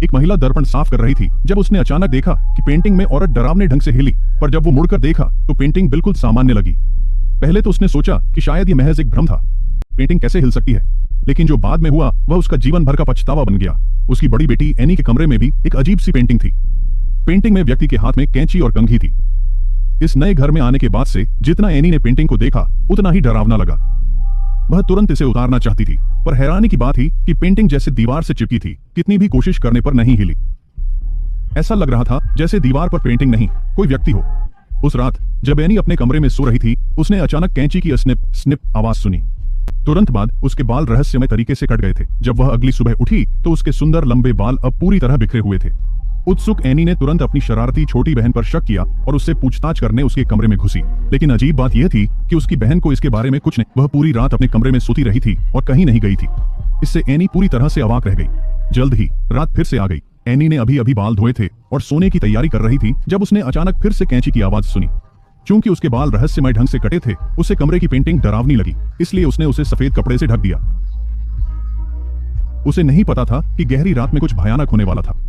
एक महिला दर्पण साफ कर रही थी जब उसने अचानक देखा कि पेंटिंग में औरत डरावने ढंग से हिली, पर जब वो मुड़कर देखा तो पेंटिंग बिल्कुल सामान्य लगी। पहले तो उसने सोचा कि शायद ये महज एक भ्रम था, पेंटिंग कैसे हिल सकती है, लेकिन जो बाद में हुआ वह उसका जीवन भर का पछतावा बन गया। उसकी बड़ी बेटी एनी के कमरे में भी एक अजीब सी पेंटिंग थी। पेंटिंग में व्यक्ति के हाथ में कैंची और कंघी थी। इस नए घर में आने के बाद से जितना एनी ने पेंटिंग को देखा उतना ही डरावना लगा। वह तुरंत इसे उतारना चाहती थी, पर हैरानी की बात थी कि पेंटिंग जैसे दीवार से चिपकी थी, कितनी भी कोशिश करने पर नहीं हिली। ऐसा लग रहा था जैसे दीवार पर पेंटिंग नहीं, कोई व्यक्ति हो। उस रात जब एनी अपने कमरे में सो रही थी, उसने अचानक कैंची की स्निप स्निप आवाज सुनी। तुरंत बाद उसके बाल रहस्यमय तरीके से कट गए थे। जब वह अगली सुबह उठी तो उसके सुंदर लंबे बाल अब पूरी तरह बिखरे हुए थे। उत्सुक एनी ने तुरंत अपनी शरारती छोटी बहन पर शक किया और उससे पूछताछ करने उसके कमरे में घुसी। लेकिन अजीब बात यह थी कि उसकी बहन को इसके बारे में कुछ नहीं, वह पूरी रात अपने कमरे में सोती रही थी और कहीं नहीं गई थी। इससे एनी पूरी तरह से अवाक रह गई। जल्द ही रात फिर से आ गई। एनी ने अभी अभी बाल धोए थे और सोने की तैयारी कर रही थी जब उसने अचानक फिर से कैंची की आवाज सुनी। चूंकि उसके बाल रहस्यमय ढंग से कटे थे, उसे कमरे की पेंटिंग डरावनी लगी, इसलिए उसने उसे सफेद कपड़े से ढक दिया। उसे नहीं पता था कि गहरी रात में कुछ भयानक होने वाला था।